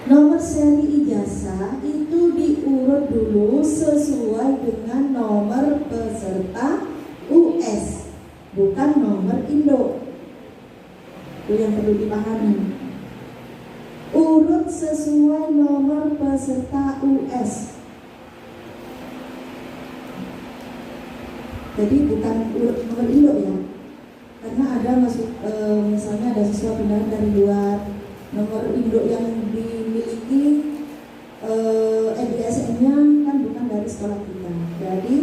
Nomor seri ijazah itu diurut dulu sesuai dengan nomor peserta US, bukan nomor induk. Itu yang perlu dipahami. Urut sesuai nomor peserta US. Jadi bukan urut nomor induk ya. Karena ada misalnya ada siswa pindahan dari luar, nomor induk yang dimiliki NISN-nya kan bukan dari sekolah kita. Jadi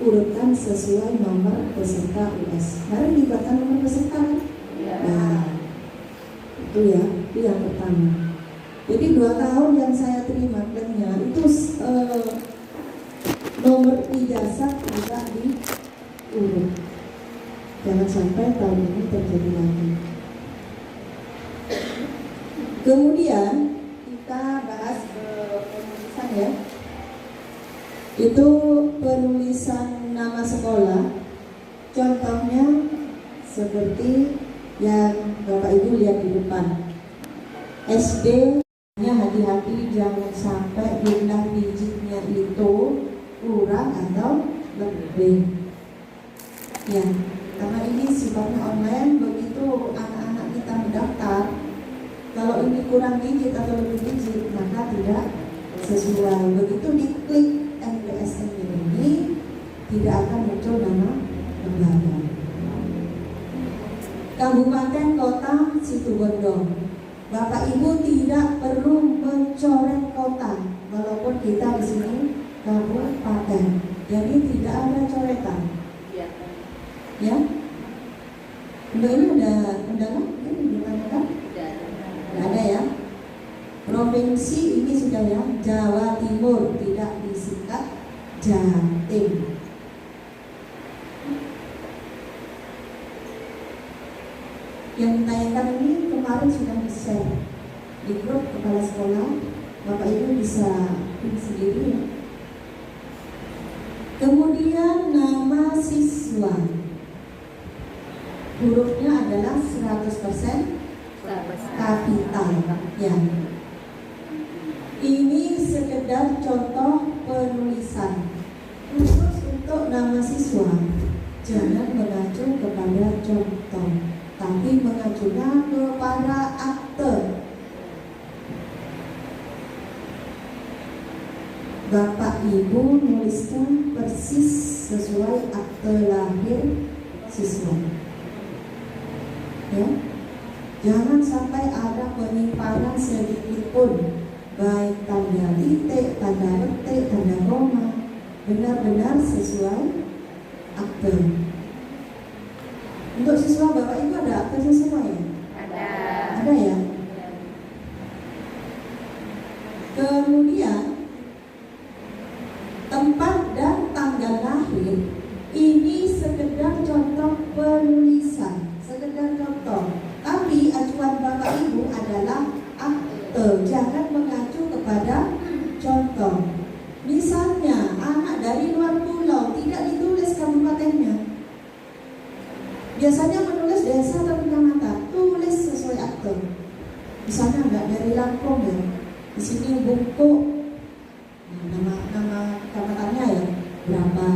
urutkan sesuai nomor peserta US. Mari dibuatkan nomor peserta. Nah, itu ya, itu yang pertama. Jadi 2 tahun yang saya terima klaimnya itu nomor ijazah tidak diurut. Jangan sampai tahun ini terjadi lagi. Kemudian kita bahas penulisan ya. Itu penulisan nama sekolah. Contohnya seperti yang Bapak Ibu lihat di depan. SD nya hati-hati jangan sampai jumlah digitnya itu kurang atau lebih. Ya, karena ini sifatnya online, begitu anak-anak kita mendaftar, kalau ini kurang digit atau lebih digit maka tidak sesuai. Begitu diklik NPSN ini tidak akan muncul nama lembaga. Kabupaten Kota Situbondo, Bapak Ibu tidak perlu mencoret kota, walaupun kita di sini kabupaten, jadi tidak ada coretan. Ya, untuk ini ada undangan? Ini ditanyakan? Tidak ada ya. Provinsi ini sudah ya, Jawa Timur, tidak disingkat Jatim. Yang ditayangkan ini kemarin sudah di-share di grup kepala sekolah. Bapak Ibu bisa pilih sendiri ya. Kemudian nama siswa, hurufnya adalah 100% kapital ya. Ini sekedar contoh penulisan. Khusus untuk nama siswa, jangan mengacu kepada contoh, tapi mengacunya kepada akte. Bapak Ibu nuliskan persis sesuai akte lahir siswa. Ya, jangan sampai ada penyimpanan sedikit pun, baik tanda titik, tanda petik, tanda koma, benar-benar sesuai akte. Untuk siswa Bapak Ibu ada akte siswa ya? Ada ya? Kemudian tempat dan tanggal lahir ini sekedar contoh penulisan, sekedar contoh. Tapi acuan Bapak Ibu adalah akte, jangan mengacu kepada contoh. Misalnya anak dari luar pulau tidak ditulis kabupatennya. Biasanya menulis desa atau kecamatan, tulis sesuai akte. Misalnya enggak dari Lampung ya, di sini Bungkuk, nama kecamatannya ya berapa,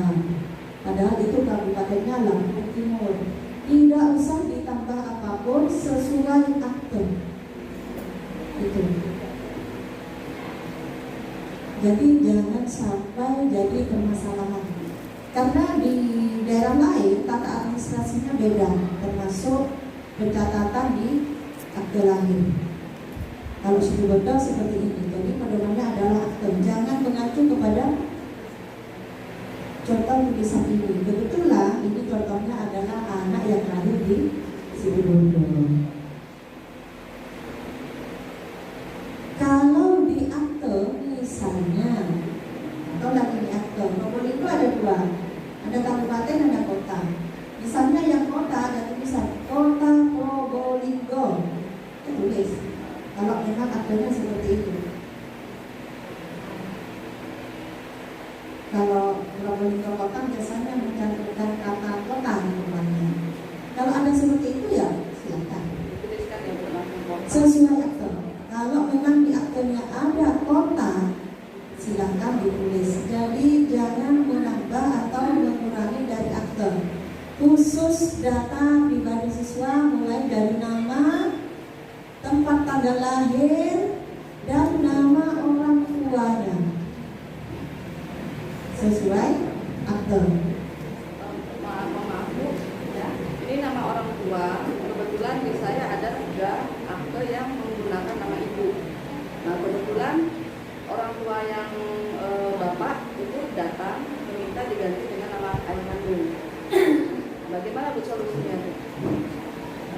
padahal itu kabupatennya Lampung Timur. Tidak usah ditambah apapun, sesuai akte itu. Jadi jangan sampai jadi permasalahan, karena di daerah lain tata administrasinya beda, termasuk pencatatan di akte lahir. Kalau Situbondo seperti ini, jadi pedomannya adalah akte. Jangan mengacu kepada contoh tulisan ini. Kebetulan ini contohnya adalah anak yang lahir di Situbondo. Kalau di akte misalnya, atau lagi di akte, Probolinggo ada 2, ada kabupaten, ada kota. Misalnya yang kota ada tulisan Kota Probolinggo, tulis. Kalau memang aktenya seperti itu. Kalau Probolinggo kota biasanya mencantumkan kata kota namanya. Kalau ada seperti itu ya silakan. Sesuai akte. Kalau memang di aktenya jangan menambah atau mengurangi dari akte. Khusus data pribadi siswa mulai dari nama, tempat tanggal lahir, dan nama orang tuanya sesuai akte. Maaf Bu, ya. Ini nama orang tua. Kebetulan di saya ada 3 akte yang menggunakan nama ibu. Nah kebetulan orang tua yang bapak itu datang meminta diganti dengan nama ayah kandung. Bagaimana Bu solusinya?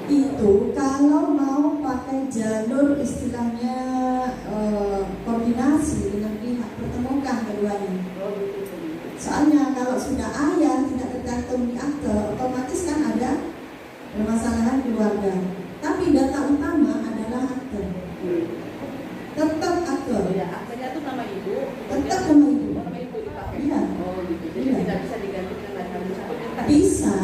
Itu kalau mau pakai jalur istilahnya koordinasi dengan pihak, pertemukan keduanya. Soalnya kalau sudah ayah tidak tergantung di akte, otomatis kan ada permasalahan keluarga. Tapi data utama adalah akte. Tetap akte. Ya, aktenya itu nama ibu. Tetap nama ibu. Nama ibu dipakai. Iya. Oh gitu. Jadi Iya. tidak bisa diganti dengan ayah kandung. Bisa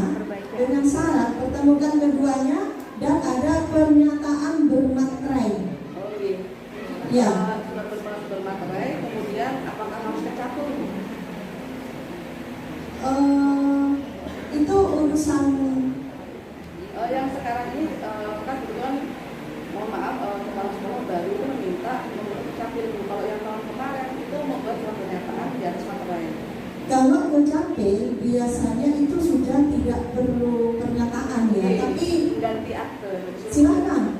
dengan syarat pertemukan keduanya dan ada pernyataan bermaterai. Oh iya. Ya. Surat bermaterai. Kemudian apakah harus kecatur? Itu urusan Yang sekarang ini kan kebetulan mohon maaf kepala sekolah baru itu meminta membuat capil. Kalau yang tahun kemarin itu membuat surat pernyataan di atas materai. kalau kecapil biasanya itu sudah tidak perlu pernyataan ya, tapi ganti akte. silakan.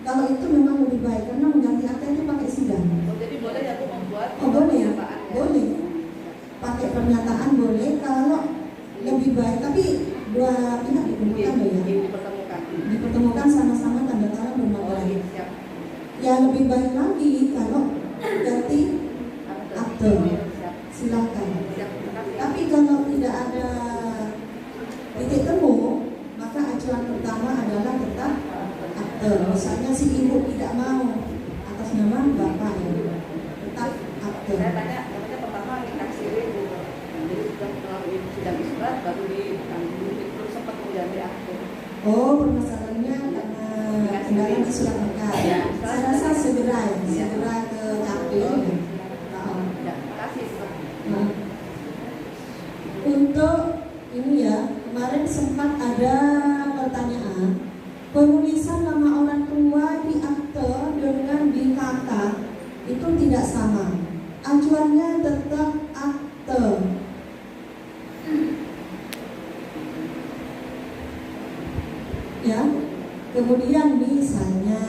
Kalau itu memang lebih baik karena mengganti akte itu pakai sidang. Oh, jadi boleh ya Bu membuat Oh boleh ya, pernyataan ya? boleh. Pakai pernyataan boleh kalau lebih baik, tapi dua pihak dipertemukan loh ya. Dipertemukan. Dipertemukan sama-sama tanda tangan Oh bermaterai. iya, siap. Ya lebih baik lagi kalau ganti akte. Oh, iya, siap. Silakan. Siap, terima kasih. Tapi kalau tidak ada titik temu, maka acuan pertama adalah tetap akte. Misalnya si ibu tidak mau atas nama bapak ya, tetap akte. Saya tanya, namanya pertama dikasih Bu. Jadi sudah melalui sidang isbat baru belum sempat mengganti akte. Oh, permasalahannya karena kendala di surat nikah. Ya. Saya rasa segera ke capil. Ya, terima kasih. Nah, untuk ini ya, kemarin sempat ada pertanyaan penulisan nama orang tua di akte dengan di KK itu tidak sama. Acuannya tetap akte. Ya, kemudian misalnya,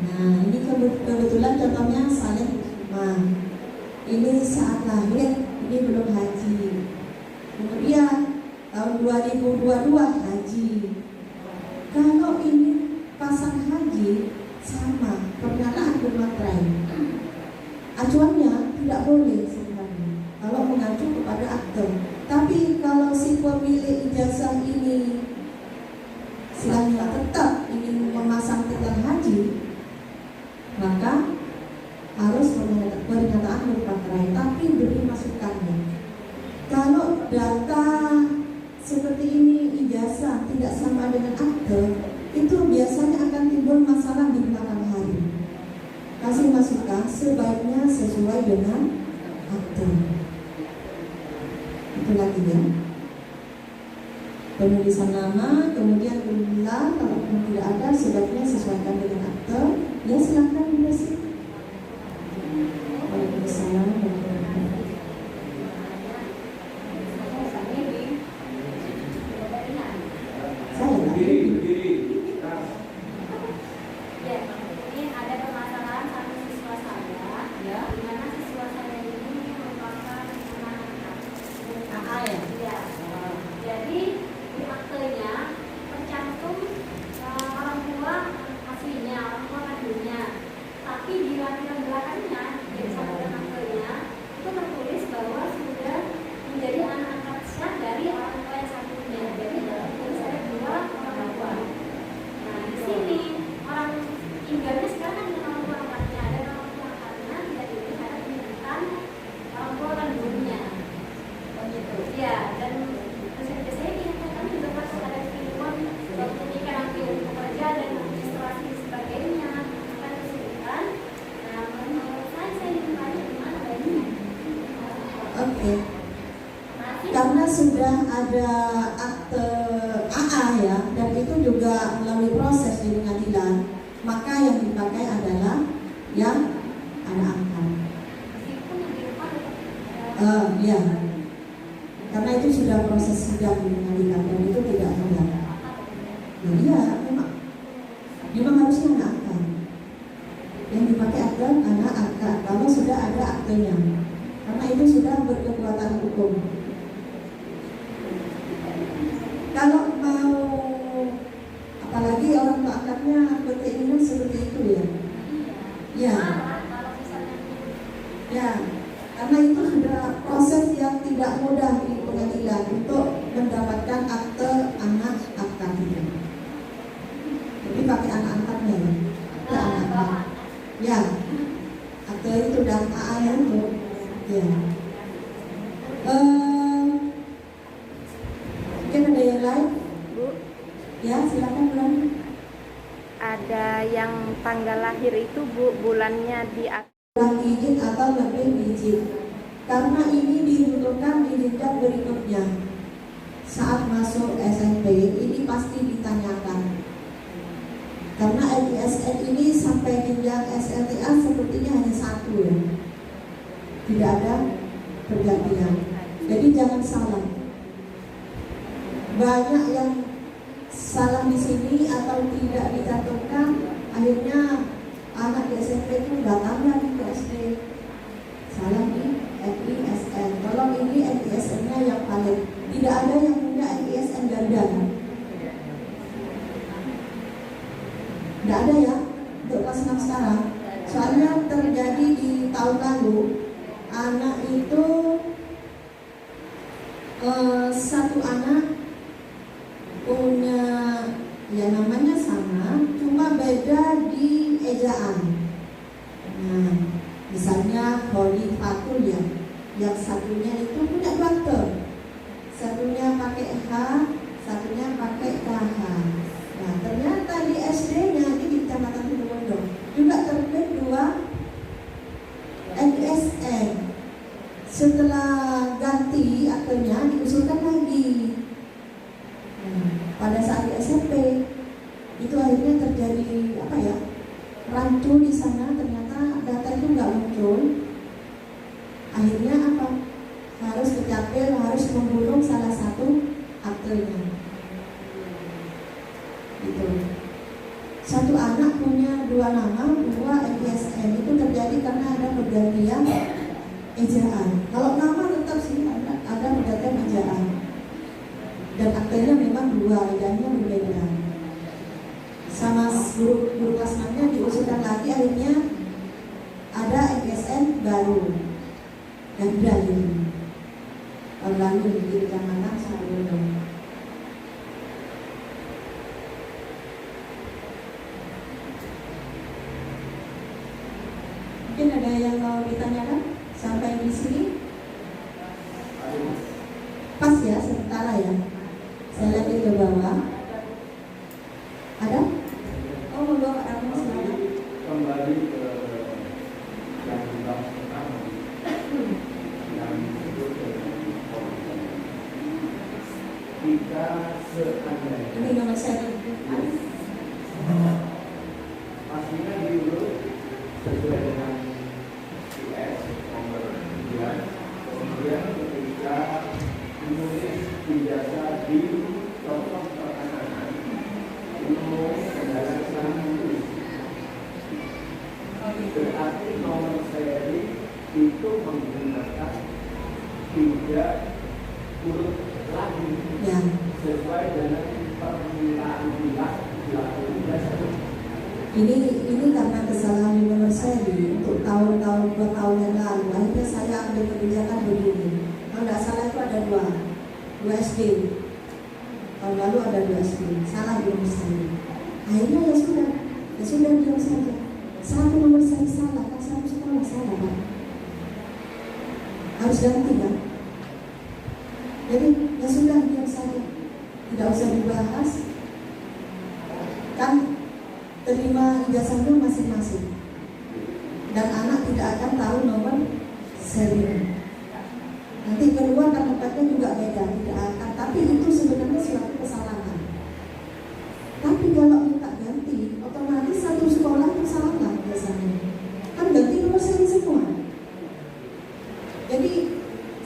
nah ini kebetulan contohnya Saleh Usman. Ini saat lahir, ini belum haji. Kemudian tahun 2022 haji. Kalau ini pasang haji sama pernyataan bermaterai, acuannya tidak boleh sebenarnya kalau mengacu kepada akte. Tapi kalau si pemilik ijazah ini istilahnya tetap ingin memasang titel haji, maka harus pernyataan bermaterai, tapi beri masukannya. Kalau data seperti ini ijazah tidak sama dengan akte, itu biasanya akan timbul masalah di belakang hari. Kasih masukan sebaiknya sesuai dengan akte. Itu lagi ya. Penulisan nama, kemudian bulan, kalau tidak ada sebaiknya sesuaikan dengan akte. Ya silakan dikasih. Waalaikumsalam warahmatullahi wabarakatuh. Saya Berdiri. Ya, ini ada permasalahan satu siswa saya, ya, di mana siswa saya ini merupakan anak AA ya? ya. Jadi di aktenya tercantum orang tua aslinya, orang tua kandungnya. Tapi di lampiran belakangnya, jadi saluran aktenya itu tertulis bahwa sudah menjadi anak angkat sah dari orang tua yang satunya. Jadi tertulis ada 2 orang tua. Nah di sini orang tinggalnya sekarang kan dengan orang tua angkatnya, dan orang tua angkatnya tidak ditulis ada penyebutan orang tua kandungnya. Begitu. Ya, dan saya ingatkan juga pas ada film ketika nanti bekerja dan administrasi dan sebagainya akan disebutkan. Nah menurut saya ingin tanya gimana baiknya. Oke. karena sudah ada akte AA ya, dan itu juga melalui proses di pengadilan, maka yang dipakai adalah yang anak angkat. Meskipun yang di rumah Ya, karena itu sudah proses sidang di pengadilan dan itu tidak mudah. Jadi ya memang harusnya anak angkat. Yang dipakai akte anak angkat kalau sudah ada aktenya, karena itu sudah berkekuatan hukum. Kalau mau, apalagi orang tua angkatnya berkeinginan seperti itu ya. Ya, kalau misalnya ya, karena itu sudah proses yang tidak mudah di pengadilan untuk mendapatkan akte anak angkat itu. Jadi pakai anak angkatnya ya, akte anak angkat. Ya, akte itu dan AA itu. Ya. Mungkin ada yang lain? Bu, Ya, silakan bulan. ada yang tanggal lahir itu Bu, bulannya di Kurang digit atau lebih digit. Karena ini dibutuhkan di jenjang berikutnya. Saat masuk SMP ini pasti ditanyakan. Karena NISN ini sampai jenjang SLTA sepertinya hanya satu ya. Tidak ada pergantian. Jadi jangan salah. Banyak yang salah di sini atau tidak dicantumkan, akhirnya anak di SMP itu datang lagi ke SD. Salah di NISN. Tolong ini NISN-nya yang valid. Tidak ada yang punya NISN ganda. Tidak ada ya untuk kelas 6 sekarang. Soalnya terjadi di tahun lalu, anak itu satu anak punya ya namanya sama, cuma beda di ejaan. Nah, misalnya Holy Fatul ya, yang satunya itu punya dokter, satunya pakai H, satunya pakai KH. Nah, ternyata di SD-nya di Kecamatan Situbondo juga terbit 2 NISN. Setelah ganti akhirnya diusulkan lagi. Pada saat di SMP itu akhirnya terjadi apa ya, rancu di sana, ternyata data itu nggak muncul. Akhirnya apa, harus kecapil, harus membunuh salah satu aktenya gitu. Satu anak punya 2 nama, 2 NISN. Itu terjadi karena ada pergantian ejaan. Kalau nama tetap sih ada pergantian ejaan. Dan aktenya memang 2, ejaannya berbeda. Sama guru kelas 6-nya diusulkan lagi, akhirnya ada NISN baru yang berani tahun lalu di Kecamatan Situbondo. Mungkin ada yang mau ditanyakan sampai di sini? Pas ya, sementara ya. Saya lihat ke bawah. Ada? Oh, monggo Pak Ramo, silakan. Kembali ke yang dibahas pertama, yang disebut dengan korban. Jika seandainya Ini nomor saya. pastinya diurut sesuai dengan US nomor 9, kemudian ketika menulis ijazah di contoh pertanahan umum penjelasan tulis, berarti nomor seri itu menggunakan 3 huruf lagi Ya. sesuai dengan permintaan bilang dilakukan biasa. Ini karena kesalahan di nomor seri untuk tahun-tahun 2 tahun yang lalu. Akhirnya saya ambil kebijakan begini. Kalau tidak salah itu ada 2 SD. Tahun lalu ada 2 SD. Salah di nomor seri. Akhirnya ya sudah diam saja. Satu nomor seri salah, kan satu sekolah salah kan. Harus ganti kan. Jadi ya sudah diam saja. Tidak usah dibahas. Kan terima ijazahnya masing-masing dan anak tidak akan tahu nomor serinya. Nanti kedua tempatnya juga beda, tidak akan. Tapi itu sebenarnya suatu kesalahan. Tapi kalau minta ganti, otomatis satu sekolah itu salah biasanya. Kan ganti nomor seri semua. Jadi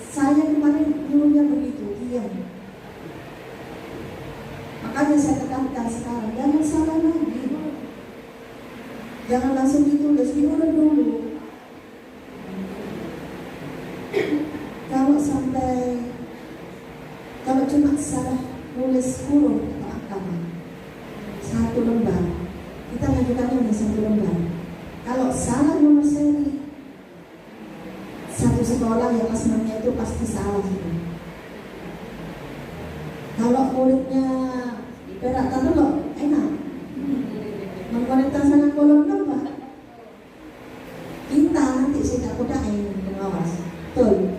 saya kemarin gurunya begitu, diam. Makanya saya tekankan sekarang, jangan salah lagi. Jangan langsung ditulis, diurut dulu. Kalau cuma salah nulis huruf atau angka, satu lembar, kita lanjutkan hanya satu lembar. Kalau salah nomor seri, satu sekolah yang asmanya itu pasti salah. Kalau muridnya perak tahu loh, enak mengkonektaskan kolom nomor, kita nanti sudah kodain pengawas, betul?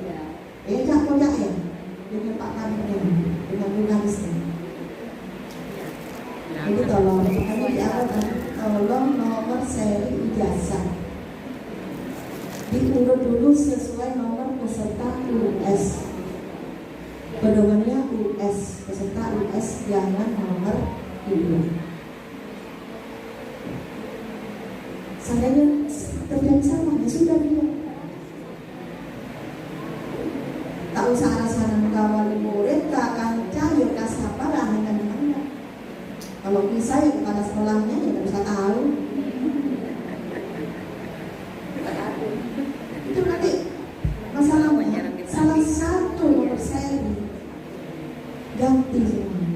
Tak kodain dengan Pak Kantor, dengan jurnalisnya. Jadi tolong, kami diarahkan tolong nomor seri ijazah diurut dulu sesuai nomor peserta US. Pedomannya US, peserta US, jangan nomor ibu. Seandainya terjadi sama, ya sudah dia. Tak usah alasan mengawali murid, tak akan cari kasapa lah dengan mana. Kalau bisa ya kepala sekolahnya ya tidak usah tahu. Itu nanti masalahnya salah satu nomor seri ganti semua.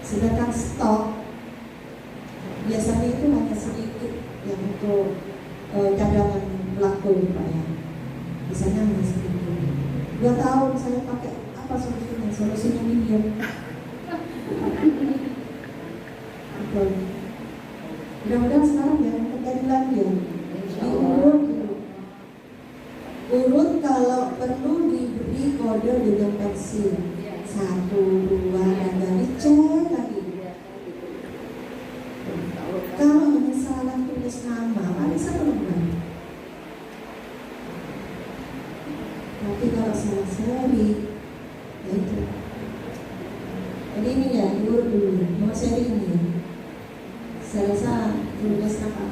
Sedangkan stok biasanya itu hanya sedikit yang untuk cadangan pelaku Pak ya. Biasanya hanya sedikit. 2 tahun saya pakai apa solusinya? Solusinya minjem. Mudah-mudahan sekarang ya terjadi lagi ya. Diurut dulu. Urut kalau perlu diberi kode dengan pensil 1, 2 dan dari cek lagi. Kalau hanya salah tulis nama, ada satu lembar. Tapi kalau salah seri, ya itu. Jadi ini ya, diurut dulu. Nomor seri ini ya. Saya rasa tulis apa?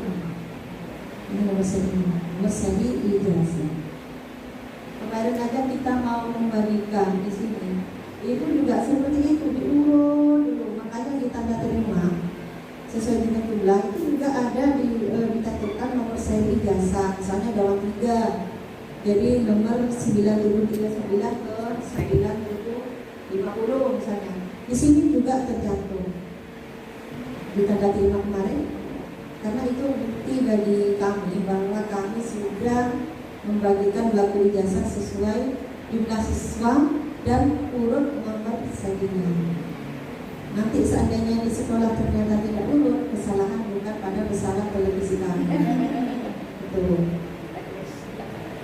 Ini nomor seri ijazah. Kemarin aja kita mau membagikan di sini. Itu juga seperti itu, diurut dulu. Makanya di tanda terima sesuai dengan jumlah itu juga ada ditetapkan nomor seri ijazah. Misalnya dalam 3. Jadi nomor 9739 ke 9750 misalnya. Di sini juga tercantum di tanda terima kemarin, karena itu bukti bagi kami bahwa kami sudah membagikan belangko ijazah sesuai jumlah siswa dan urut nomor serinya. Nanti seandainya di sekolah ternyata tidak urut, kesalahan bukan pada pesawat televisi kami. Betul.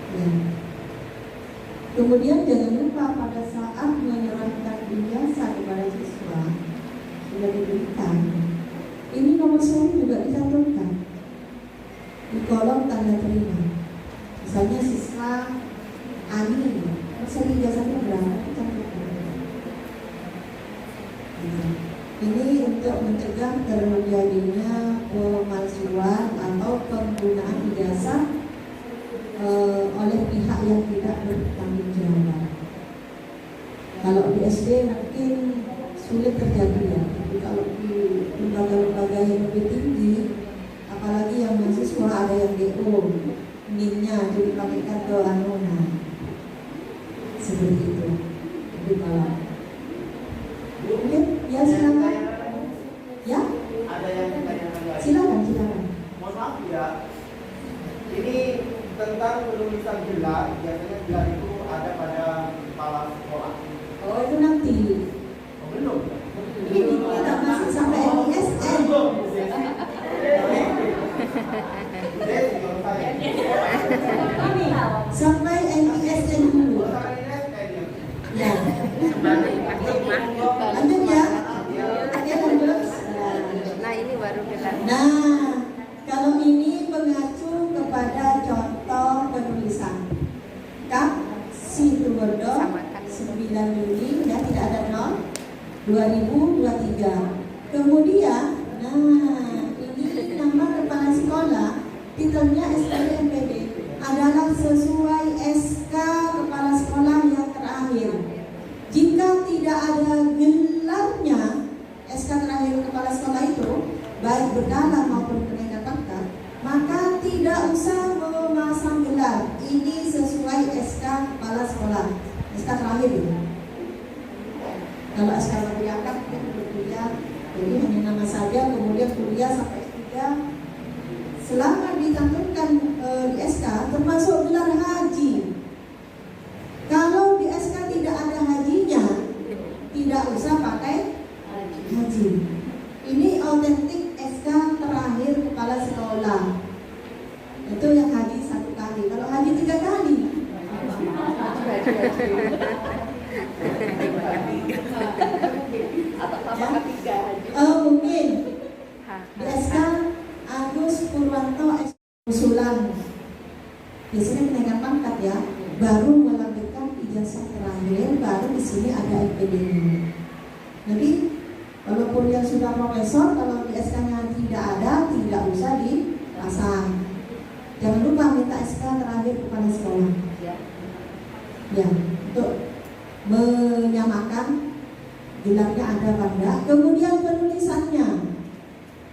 Ya. Kemudian jangan lupa pada saat menyerahkan ijazah kepada siswa sudah diberikan, ini nomor seri juga dicantumkan di kolom tanda terima. Misalnya siswa Ani, nomor seri ijazahnya berapa? Dicantumkan. Ini untuk mencegah terjadinya pemalsuan atau penggunaan ijazah oleh pihak yang tidak bertanggung jawab. Kalau di SD mungkin sulit terjadi ya, tapi kalau di lembaga-lembaga yang lebih tinggi, apalagi yang mahasiswa ada yang DO, NIM-nya jadi pakaikan ke anona seperti itu. Jadi kalau mungkin ya silakan, ya Ada yang tanya-tanya. silakan. Mohon maaf ya, ini tentang penulisan gelar. Biasanya gelar itu ada pada kepala sekolah. Oh itu nanti. Oh, belum. Ini kita masih sampai LISN. Sampai LISN dulu. Ya. Lanjut ya. Ya lanjut. Nah ini baru kita. Nah, kalau ini mengacu kepada contoh penulisan. Juli ya, tidak ada 2023. Kemudian, ini nama kepala sekolah, titelnya SKD MPD adalah sesuai SK kepala sekolah yang terakhir. Jika tidak ada gelarnya SK terakhir kepala sekolah itu, baik berkala maupun kenaikan pangkat, maka tidak usah memasang gelar. Ini sesuai SK kepala sekolah, SK terakhir itu. Kalau SK baru diangkat mungkin berkuliah, jadi hanya nama saja, kemudian kuliah sampai S3. Selama dicantumkan di SK, termasuk gelar haji. Kalau di SK tidak ada hajinya, tidak usah pakai haji. Ini autentik SK terakhir kepala sekolah. Itu yang haji 1 kali. Kalau haji 3 kali, atau sama ketiga haji. mungkin di SK Agus Purwanto usulan. Biasanya kenaikan pangkat ya, baru melampirkan ijazah terakhir, baru di sini ada MPD-nya. Jadi walaupun yang sudah profesor, kalau di SK-nya tidak ada, tidak usah dipasang. Jangan lupa minta SK terakhir kepala sekolah. Ya, untuk menyamakan gelarnya ada pada. Kemudian penulisannya,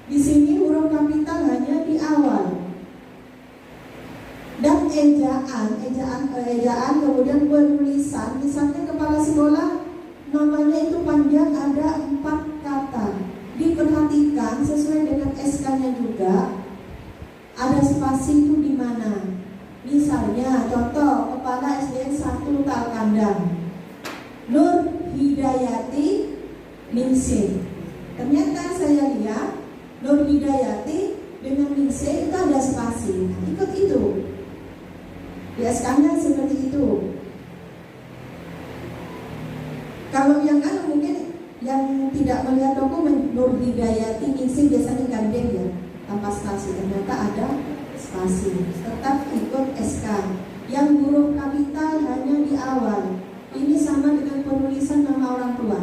di sini huruf kapital hanya di awal. Dan ejaan, kemudian penulisan, misalnya kepala sekolah namanya itu panjang, ada 4 kata. Diperhatikan sesuai dengan SK-nya juga, ada spasi itu di mana. Misalnya contoh kepala SDN 1 Talkandang, Nur Hidayati Ningsih. Ternyata saya lihat Nur Hidayati dengan Ningsih itu ada spasi. Nah, ikut itu. Di SK-nya seperti itu. Kalau yang mungkin yang tidak melihat dokumen Nur Hidayati Ningsih biasanya gandeng ya, tanpa spasi. Ternyata ada spasi. Tetap ikut SK. Yang huruf kapital hanya di awal. Ini sama dengan penulisan nama orang tua.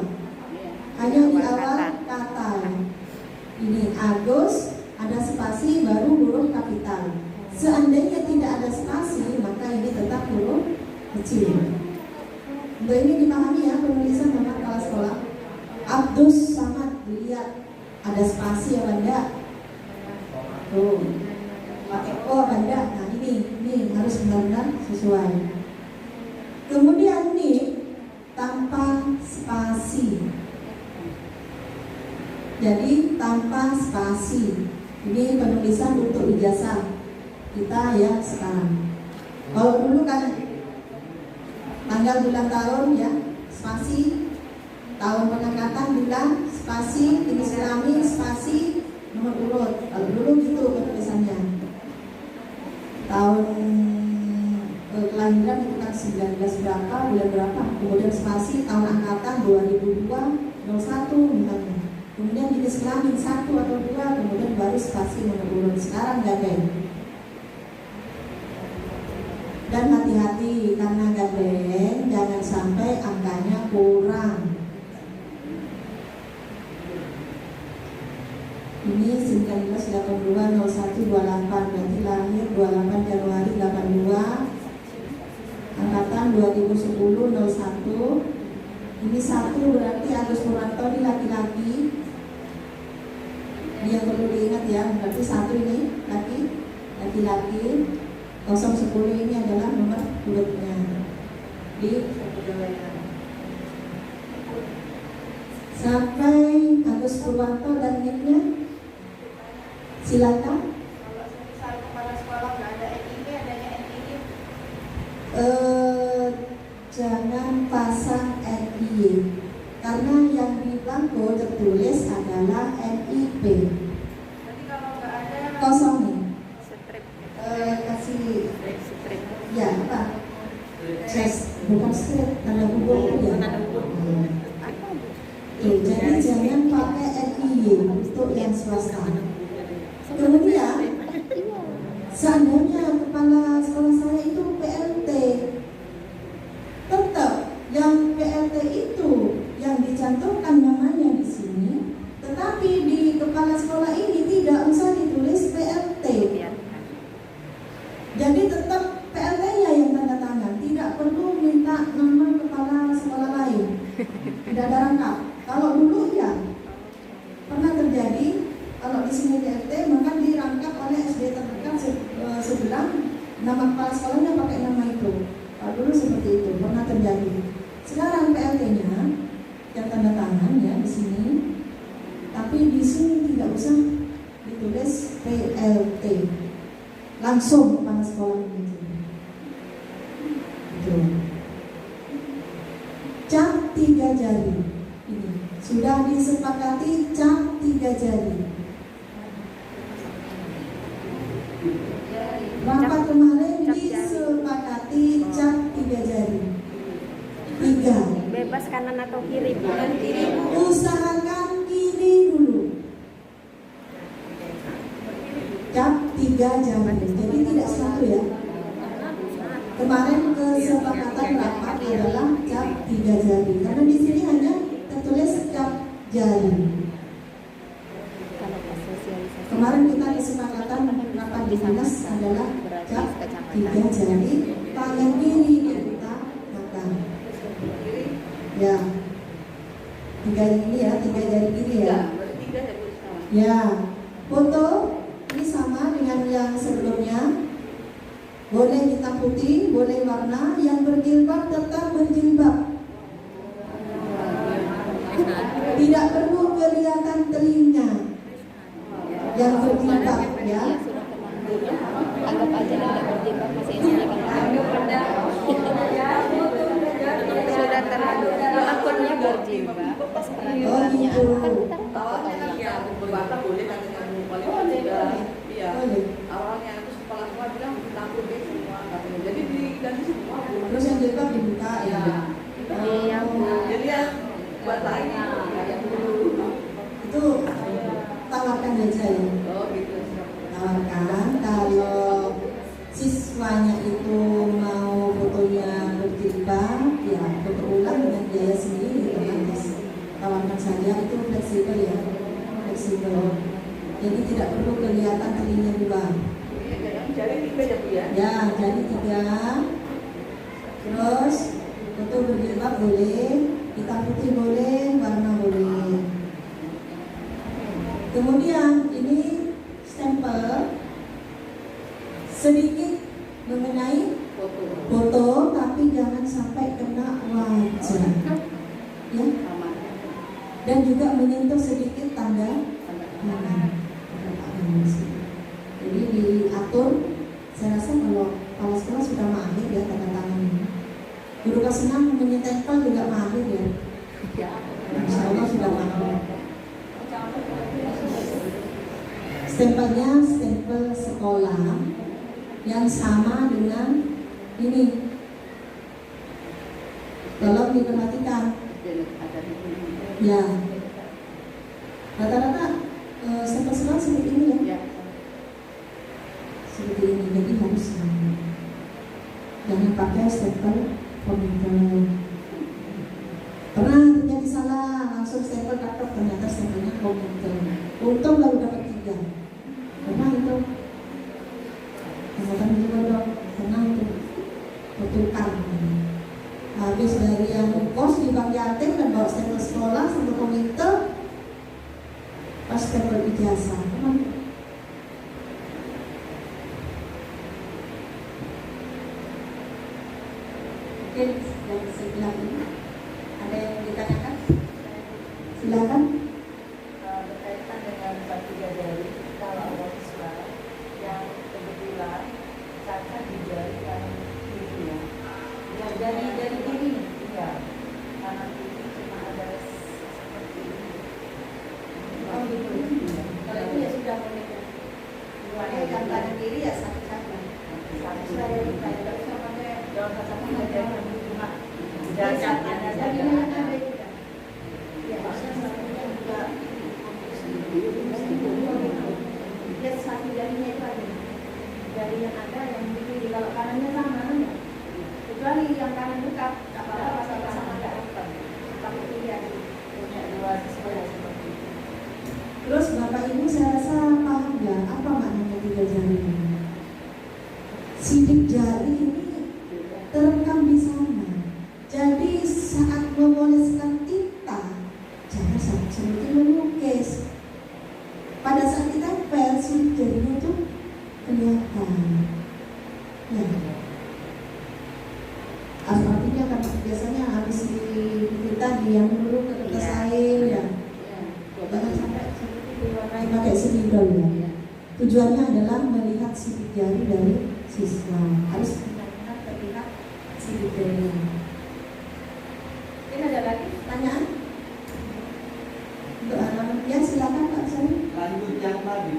Hanya di awal kata. Ini Agus, ada spasi baru huruf kapital. Seandainya tidak ada spasi, maka ini tetap huruf kecil. Untuk ini dipahami ya, penulisan nama kepala sekolah. Abdus Samad, dilihat ada spasi apa enggak? Tuh, pakai O apa enggak? Nah ini harus benar-benar sesuai. Kemudian ini tanpa spasi. Jadi tanpa spasi. Ini penulisan untuk ijazah kita ya sekarang. Kalau dulu kan tanggal bulan tahun ya, spasi, tahun pengangkatan bulan, spasi, jenis kelamin, spasi, nomor urut. Kalau dulu gitu penulisannya. Tahun kelahiran itu kan 19 berapa, bulan berapa, kemudian spasi, tahun angkatan 2002, 01 misalnya. Kemudian jenis kelamin 1 atau 2, kemudian baru spasi nomor urut. Sekarang gandeng. Dan hati-hati karena gandeng, jangan sampai angkanya kurang. Ini 1982-01-28, berarti lahir 28 Januari 82, angkatan 2010-01. Ini 1 berarti Agus Purwanto ini laki-laki. Ini yang perlu diingat ya, berarti 1 ini laki-laki. 010 ini adalah nomor urutnya di kepegawaian. Sampai Agus Purwanto dan NIK-nya, silakan. Kalau semisal kepala sekolah nggak ada NIK, adanya NIK. Jangan pasang NIY karena yang di blanko tertulis adalah NIP. Jadi kalau nggak ada Kosong nih. Strip. Kasih Strip. ya apa? Chest, bukan strip, tanda hubung ya. Jadi jangan pakai NIY untuk yang swasta. Kemudian seandainya kepala sekolah saya itu PLT, tetap yang PLT sebelah nama kepala sekolahnya pakai nama itu. Kalau dulu seperti itu pernah terjadi. Sekarang PLT-nya yang tanda tangan ya di sini, tapi di sini tidak usah ditulis PLT, langsung kepala sekolah itu. Cap 3 jari ini sudah disepakati, cap 3 jari. Rapat kemarin disepakati cap 3 jari. 3. Bebas kanan atau kiri, Bu? Usahakan kiri dulu. Cap 3 jari. Jadi tidak satu ya. Kemarin kesepakatan rapat adalah cap 3 jari. Karena di sini hanya tertulis cap jari. Kalau pas sosialisasi. Kemarin kita kesepakatan rapat di dinas adalah cap 3 jari. Tangan kiri kita makan. Ya, 3 ini ya, 3 jari kiri ya. Berarti 3 ya Bu sama. Ya, foto ini sama dengan yang sebelumnya. Boleh hitam putih, boleh warna. Yang berjilbab tetap berjilbab. Tidak perlu kelihatan telinga. Yang berjilbab ya. Anggap aja lah nggak berjilbab, masih intinya sudah terlalu akunnya berjilbab. Oh gitu. Awalnya kan ya berbata boleh katanya Bu, paling tidak. Iya. Boleh. Awalnya terus kepala sekolah bilang takut deh semua katanya. Jadi diganti semua Bu. Terus yang jilbab dibuka ya. Iya, Bu. Jadi ya batanya yang dulu. Itu tawarkan aja ya. Oh gitu. Tawarkan kalau siswanya itu mau fotonya berjilbab, ya foto ulang dengan biaya sendiri otomatis. Tawarkan saja, itu fleksibel ya, fleksibel. Jadi tidak perlu kelihatan telinga dua. Jadi 3 ya Bu ya. Ya, jadi 3. Terus foto berjilbab boleh, hitam putih boleh, warna boleh. Kemudian ini stempel sedikit mengenai foto, tapi jangan sampai kena wajah, ya. Dan juga menyentuh sedikit tanda tangan. Jadi diatur. Saya rasa kalau kepala sekolah sudah mahir ya tanda tangan ini. Guru kelas 6 menyetempel juga mahir ya. Insya Allah sudah mahir. Stempelnya stempel sekolah yang sama dengan ini. Tolong diperhatikan. Ya. Rata-rata stempel sekolah seperti ini ya. Seperti ini, jadi harus sama. Jangan pakai stempel komputer. Pernah terjadi salah, langsung stempel kakak, ternyata stempelnya komputer. Untung baru dapat 3. Pernah itu. Angkatan juga dong, pernah itu. Bertukar. Habis dari yang kos di Bank Yatim dan bawa stempel sekolah sama komputer, pas stempel ijazah. Mungkin dari sebelah ini ada yang ditanyakan? Silakan. Berkaitan dengan bab 3 jari, kalau orang siswa yang kebetulan cacat di jari kanan kiri ya. Yang dari kiri ya, kanan kiri cuma ada seperti ini. Oh gitu. Kalau itu ya sudah boleh. Yang kanan kiri ya satu cabang. Satu saya dipakai terus sama kayak dalam kata mengajar cuma cacat ada juga. Ya, maksudnya satunya juga. Lihat satu jarinya itu ada. Jari yang ada yang di kiri, kalau kanannya sama ya. Kecuali yang kanan buka, apa sama nggak dapat. Tapi kiri ada. Punya 2 siswa yang seperti itu. Terus Bapak Ibu saya rasa paham ya apa maknanya 3 jari ini? Sidik jari ini terekam di sana. Jadi saat memoleskan tinta, jangan seperti melukis. Pada saat kita pel, sidik jarinya itu kelihatan. Ya. Artinya kan biasanya habis kita yang dulu ke kertas Iya. air ya. Jangan sampai diwarnai pakai spidol ya. Tujuannya adalah melihat sidik jari dari siswa. Harus benar-benar terlihat sidik jarinya. Ini ada lagi? Pertanyaan? Untuk anak ya silakan Pak Sari. Lanjut yang tadi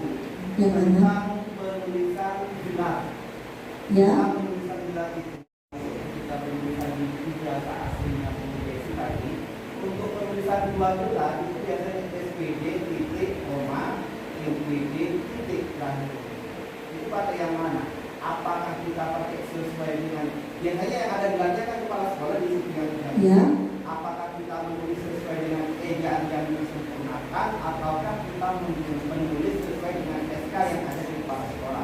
Yang mana? tentang penulisan gelar. Ya. Tentang penulisan gelar itu kita penulisan di ijazah aslinya publikasi tadi. Untuk penulisan dua gelar itu biasanya SPD titik koma MPD titik terakhir. Itu pakai yang mana? Apakah kita pakai sesuai dengan biasanya yang ada gelarnya kan kepala sekolah di situ yang Ya. apakah kita menulis sesuai dengan ejaan yang disempurnakan ataukah kita menulis sesuai dengan SK yang ada di kepala sekolah?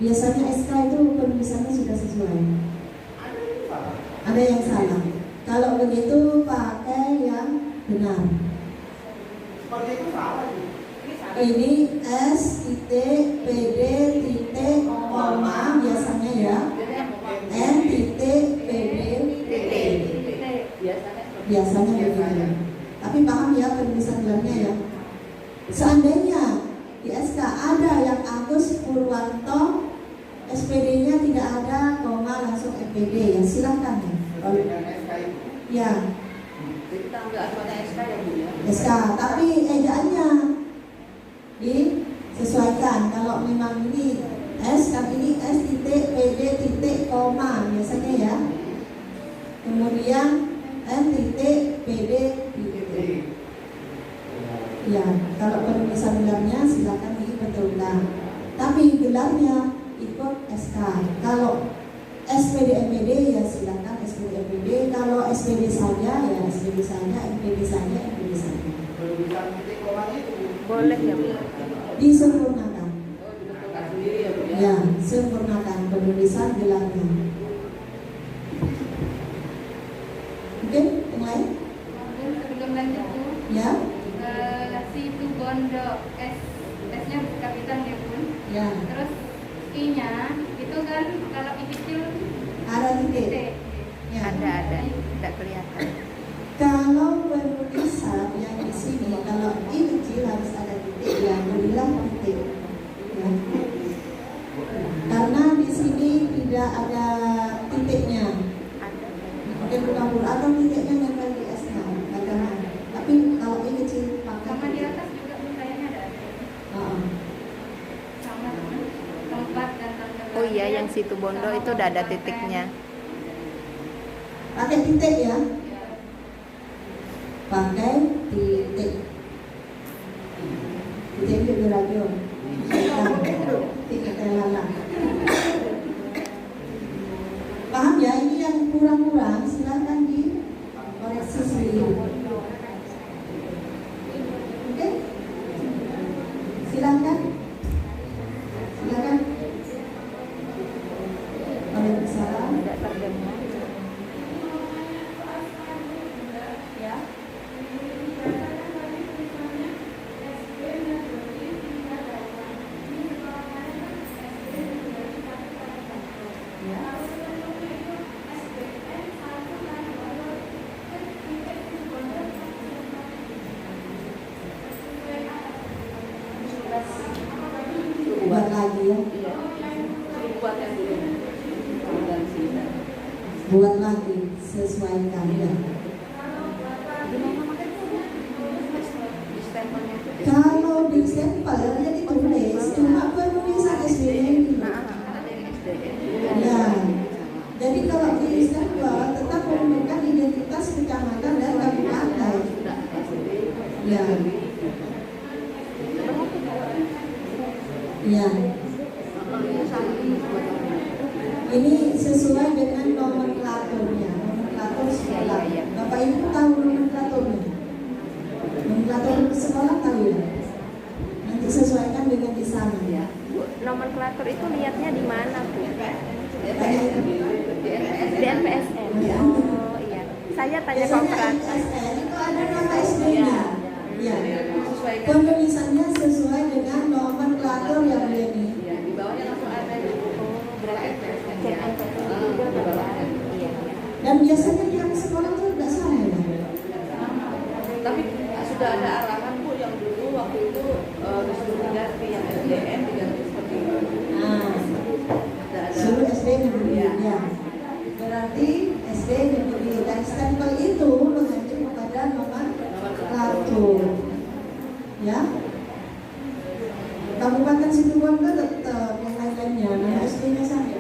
Biasanya SK itu penulisannya sudah sesuai. Ada yang salah. Ada yang salah. Kalau begitu pakai yang benar. Seperti itu salah sih. Ini S titik PD titik koma biasanya ya. N titik PD titik. Biasanya begitu. Tapi paham ya penulisan gelarnya ya. Seandainya di SK ada yang Agus Purwanto, SPD-nya tidak ada koma langsung FPD ya silakan ya. Sesuai dengan SK itu. Ya Jadi kita ambil asalnya SK ya Bu ya. SK, tapi ejaannya disesuaikan. Kalau memang ini S kan ini S titik PD titik koma biasanya ya. Kemudian N titik PD titik. Ya, kalau penulisan gelarnya silakan dibetulkan. Tapi gelarnya ikut SK. Kalau SPD MPD ya silakan SPD MPD. Kalau SPD saja ya SPD saja, MPD saja, MPD saja. Penulisan titik koma itu Boleh ya Bu? Disempurnakan. Oh, dibetulkan sendiri ya Bu ya. Ya, sempurnakan penulisan gelarnya. Oke, yang lain? Sebelum lanjut Bu, Ya, si itu Bondo S-nya kapital ya Bun. ya. Terus I-nya itu kan kalau I kecil Ada titik. titik. Ya. Ada, tidak kelihatan. Kalau penulisan yang di sini, kalau I kecil harus ada titik, ya berilah titik. Ya. Karena di sini tidak ada titiknya. Ada. Mungkin bukan atau titiknya nempel di S-nya. Bagaimana? Tapi kalau I kecil Sama pakai di atas juga Bu, kayaknya ada. Oh, Sama tempat dan tanggal. Oh iya, yang situ Bondo itu udah ada titiknya. pakai titik ya. Pakai titik. Titik itu di radio. Titik lala. Paham ya? Ini yang kurang-kurang silakan dikoreksi sendiri. Oke? Silakan. Silakan. Waalaikumsalam. Tidak terdengar. Ya. Buat lagi ya. Iya. Buat yang dulu. Dan sini. Buat lagi sesuaikan ya. Di stempelnya itu. Kalau di stempelnya ditulis cuma penulisan SD-nya ini. Ada yang SDN. Ya. Jadi kalau di stempel tetap menunjukkan identitas kecamatan dan kabupaten. Sudah SD. Ya. Ya. Ini sesuai dengan nomenklaturnya. Nomenklatur sekolah. Bapak Ibu tahu nomenklaturnya? Nomenklatur sekolah tahu ya? Nanti sesuaikan dengan di sana ya. Bu, nomenklatur itu lihatnya di mana Bu? Di NPSN. NPSN. Ya. Oh iya. Saya tanya Biasanya koperasi. SN itu ada nama SD-nya. Ya. Sesuaikan. Penulisannya sesuai dengan nomenklatur yang ini. Iya, di bawahnya langsung ada. biasanya yang sekolah tuh nggak sama ya? Tapi sudah ada arahan Bu yang dulu waktu itu disuruh diganti yang SDN diganti seperti itu. Nah, Ada suruh SD negeri Iya. ya. Berarti SD negeri dan stempel itu mengacu kepada nomor kartu. Ya. Kabupaten Situbondo tetap yang lain-lainnya, nama SD-nya sama.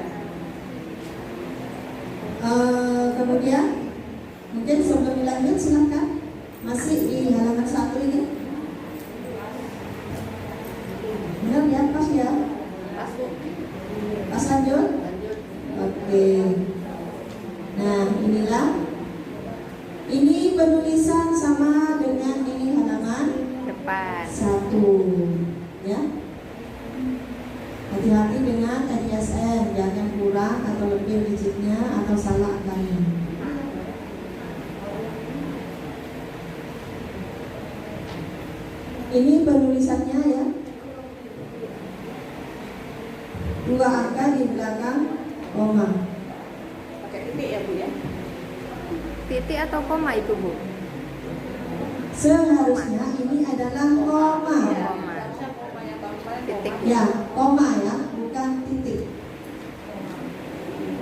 Kemudian mungkin sebelum dilanjut silakan, masih di halaman 1 ini. Benar ya, pas ya? Pas Bu. Pas lanjut? Lanjut. Oke. Nah, inilah. Ini penulisan sama dengan ini halaman Depan. 1. Ya. Hati-hati dengan RISN, jangan kurang atau lebih digitnya atau salah angkanya. Ini penulisannya ya. 2 angka di belakang koma. Pakai titik ya Bu ya. Titik atau koma itu Bu? Seharusnya ini adalah koma. Ya, Koma. harusnya koma yang paling Titik. Ya, koma ya, bukan titik.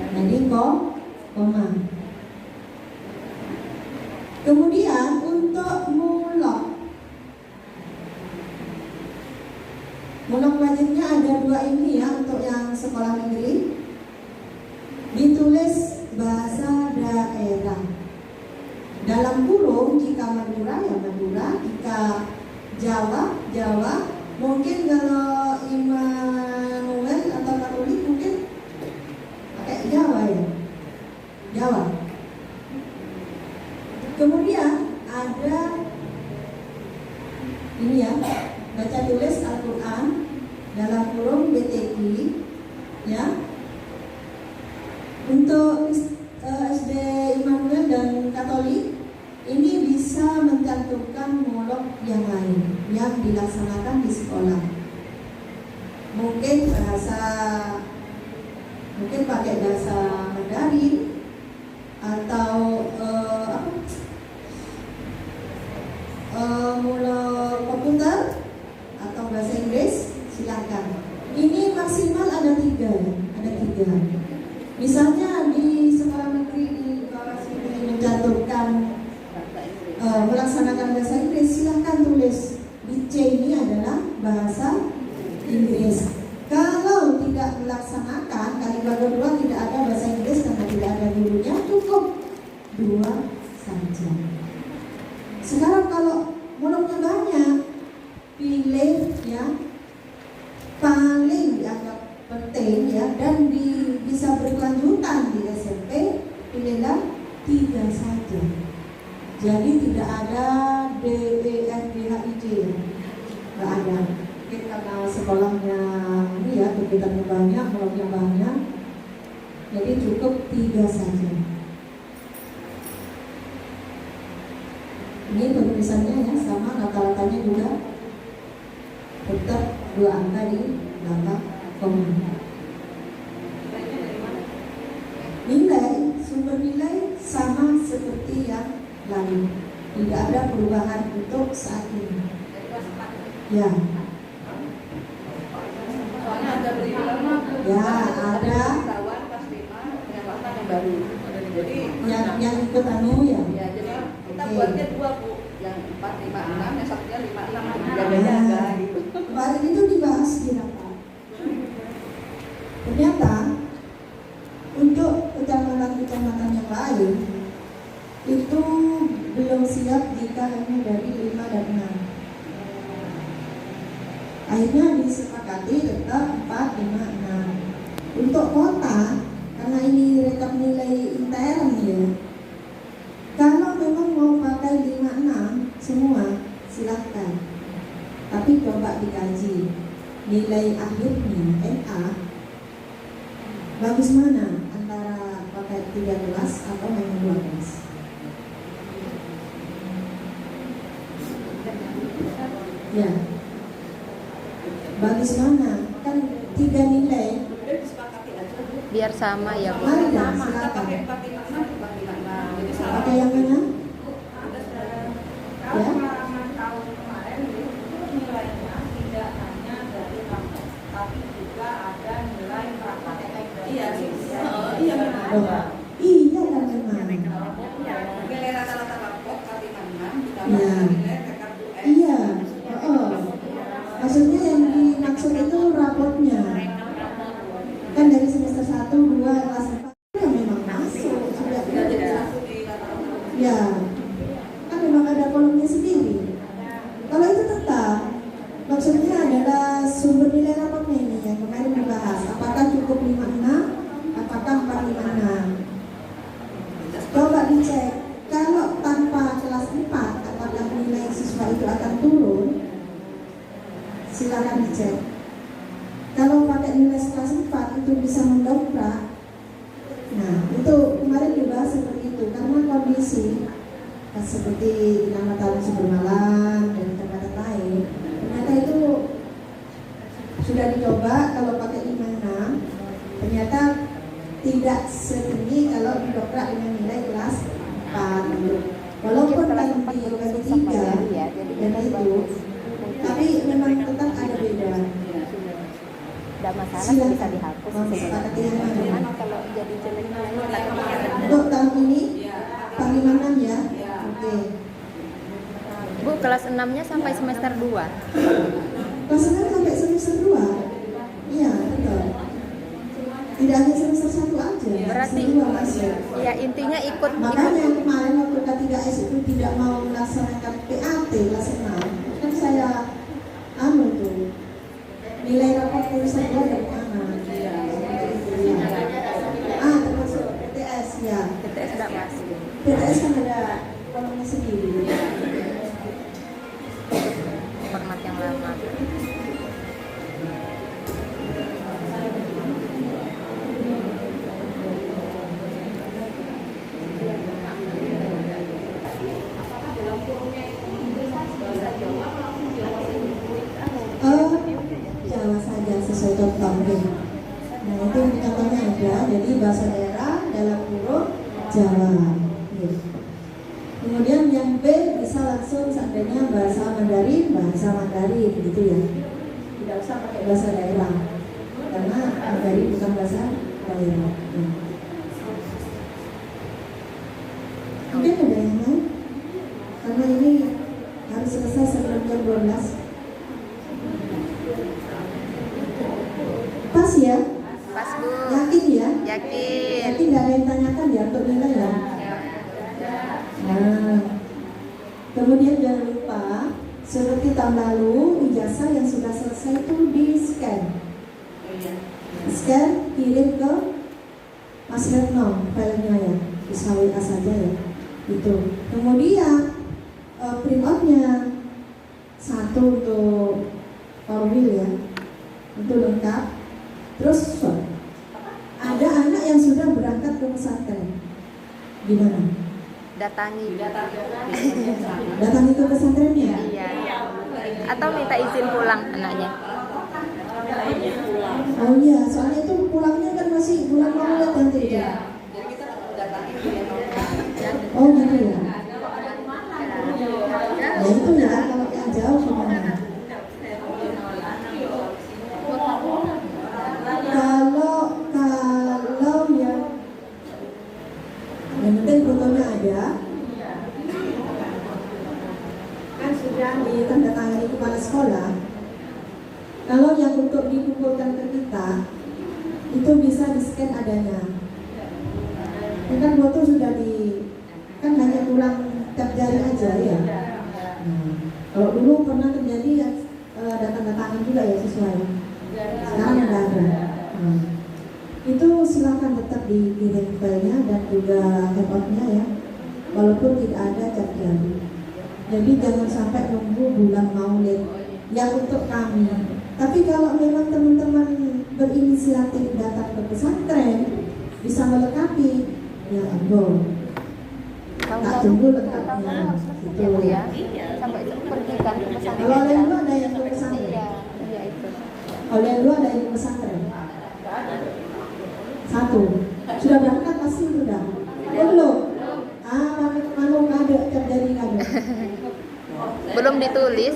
Jadi koma. Kemudian untuk mulok. Mulok wajibnya ada 2 ini ya untuk yang sekolah negeri. Ditulis bahasa daerah. Dalam kurung jika Madura ya Madura, jika Jawa Jawa. Mungkin kalau Immanuel atau Katolik mungkin pakai Jawa ya, Jawa. Kemudian ada ini ya, baca tulis Al-Quran dalam kurung BTI ya. Untuk SD Immanuel dan Katolik ini bisa mencantumkan mulok yang lain yang dilaksanakan di sekolah. Mungkin pakai bahasa Mandarin atau mulok komputer atau bahasa Inggris, silakan. Ini maksimal ada 3. Misalnya di sekolah negeri di bawah sini mencantumkan melaksanakan bahasa Inggris, silahkan tulis di C ini adalah bahasa Inggris. Kalau tidak melaksanakan kalimat kedua tidak ada bahasa Inggris karena tidak ada gurunya, cukup 2 saja. Sekarang kalau muluknya banyak, pilih ya paling dianggap penting ya dan bisa berkelanjutan di SMP, pilihlah 3 saja. Jadi tidak ada D, E, F, G, H, I, J, nggak ada. Mungkin karena sekolahnya ini ya kegiatannya banyak, mulutnya banyak, jadi cukup 3 saja. Ini penulisannya ya sama, rata-ratanya juga tetap 2 angka di belakang koma. Nilai, sumber nilai sama seperti yang lain, tidak ada perubahan untuk saat ini. Ya, Soalnya ada berita ya ada Tawan kelas 5 penyempatan yang baru. Jadi yang ikut anu ya. ya jadi kita Oke. buatnya 2 Bu, yang 4, 5, 6, yang satunya 5, 6 Nah, jaga-jaga gitu. kemarin itu dibahas di rapat. Ternyata untuk kecamatan-kecamatan yang lain itu belum siap jika hanya dari 5 dan 6. Akhirnya disepakati tetap 4, 5, 6. Untuk kota, karena ini rekap nilai intern ya, kalau memang mau pakai 5, 6 semua silahkan. Tapi coba dikaji nilai akhirnya NA bagus mana antara pakai 13 atau hanya 12. Ya, bagus mana? Kan 3 nilai. Udah disepakati aja Bu. Biar sama ya Bu. Mari dah, Sama, kita silakan. pakai 4, 5, 6, 4, 5, 6. Pakai yang mana? Kalau Ya. pengalaman tahun kemarin itu nilainya tidak hanya dari rapot, tapi juga ada nilai rapot efek. Iya sih. Iya benar. Oh, iya kan memang. Nilai rata-rata rapot K56 ditambah Iya. nilai rekap UN. Iya. Oh. Maksudnya yang dimaksud itu rapotnya. Kan dari semester 1, 2, kelas 4 ya memang masuk sudah Sudah jadi tidak. satu di rata-rata. Ya. Kan memang ada kolomnya sendiri. Kalau itu tetap maksudnya adalah sumber nilai rapotnya ini yang kemarin dibahas. Apakah cukup 56? Apakah 456? Coba dicek. Kalau tanpa kelas 4, apakah nilai siswa itu akan turun? Silakan dicek. Kalau pakai nilai kelas 4 itu bisa mendongkrak. Nah, itu kemarin dibahas seperti itu karena kondisi seperti Kecamatan Sumbermalang dan tempat lain, ternyata itu sudah dicoba kalau pakai 56, ternyata tidak setinggi kalau didongkrak dengan nilai kelas 4. Walaupun kan dibagi 3 dan itu, tapi memang tetap ada beda. Tidak masalah, Silakan. bisa dihapus. Sepakati yang mana? Cuman kalau jadi jelek nilainya tak kemarin. Untuk tahun ini Iya. Panglimanan ya. Iya. Oke. Bu, kelas 6-nya sampai semester 2. Kelas 6 sampai semester 2. Iya, betul. Tidak hanya semester 1 aja. Berarti semester 2 masuk. ya intinya ikut Makanya kemarin waktu K3S itu tidak mau melaksanakan PAT kelas 6. Kan saya tuh nilai rapor tulisan gua dari mana? Termasuk PTS ya. PTS tidak masuk. PTS kan ada kolomnya sendiri. Format yang lama. Jawa saja sesuai contoh nih. Nah itu contohnya ada, jadi bahasa daerah dalam kurung Jawa. Nih. Kemudian yang B bisa langsung seandainya bahasa Mandarin gitu ya. Tidak usah pakai bahasa daerah karena Mandarin bukan bahasa daerah. Nih. Mungkin ada yang lain? Karena ini harus selesai sebelum jam 12. Pas ya? Pas, Bu. Yakin ya? Yakin. Yakin nggak ada yang tanyakan ya untuk nilai ya? Nah, kemudian jangan lupa seperti tahun lalu ijazah yang sudah selesai itu di scan. Scan, kirim ke Mas Retno filenya ya, bisa WA saja ya. Itu. Kemudian print outnya satu untuk formil ya, itu lengkap. Terus ada anak yang sudah berangkat ke pesantren, gimana? Datangi. Datang itu pesantrennya? Iya. Atau minta izin pulang anaknya. Oh iya, soalnya itu pulangnya kan masih bulan Maret nanti ya. Jadi kita datangin dia mau. Oh gitu ya. Ya itu ya, kalau yang jauh kemana? Kalau yang penting fotonya ada, kan sudah ditandatangani kepala sekolah. Kalau yang untuk dikumpulkan ke kita itu bisa di scan adanya. Ini kan foto sudah kan hanya tulang cap jari aja ya. Kalau dulu pernah terjadi datang-datangan juga ya sesuai. Sekarang tidak ada. Itu silakan tetap dikirim filenya dan juga handphonenya ya, walaupun tidak ada cap jari. Jadi jangan sampai nunggu bulan Maulid yang untuk kami. Tapi kalau memang teman-teman berinisiatif datang ke pesantren bisa melengkapi, ya monggo. Tak tunggu lengkapnya. Ya, Bu ya. Sampai pergi kan ke pesantren. Kalau oleh lu ada yang ke pesantren? Iya, iya itu. Oleh lu ada yang ke pesantren? Satu. Sudah berangkat pasti sudah? Oh belum? Ah, ditulis.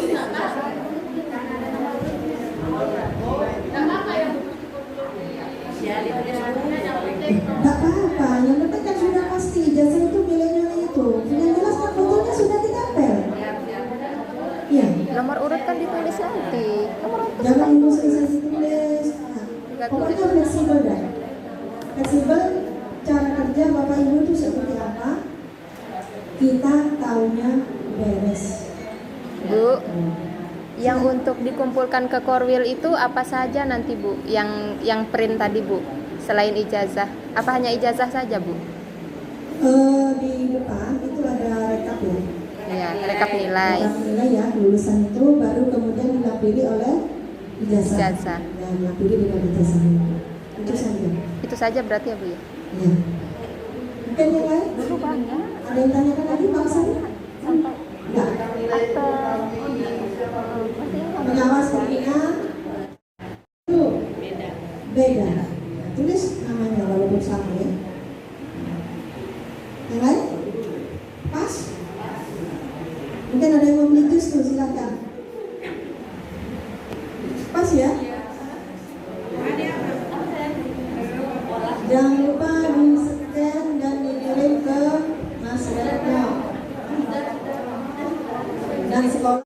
Nggak apa-apa, yang penting kan sudah pasti ijazah itu miliknya itu. Yang jelas kan fotonya sudah ditempel. Iya. Nomor urut kan ditulis nanti. Nomor urut kan Jangan ibu selesai ditulis. Nggak Pokoknya tulis. fleksibel dah. Fleksibel cara kerja Bapak Ibu itu seperti apa? Kita taunya beres. Bu, yang untuk dikumpulkan ke Korwil itu apa saja nanti Bu? Yang print tadi Bu, selain ijazah, apa hanya ijazah saja Bu? Di depan itu ada rekap ya. Ya, rekap nilai. Rekap nilai ya, lulusan itu baru kemudian dilapiri oleh ijazah. Ijazah. Dan dilapiri dengan ijazah. Itu saja. Itu saja berarti ya Bu ya? Ya. Mungkin yang lain? Dulu banyak. Ada yang tanyakan lagi Bang Sani? Sampai Enggak. akte Pengawas pembinaan itu beda. Tulis namanya walaupun sama ya. Yang lain? Pas? Mungkin ada yang mau beli jus tuh, silakan. Pas ya? Jangan lupa di-scan dan dikirim ke Mas Retno dan sekolah.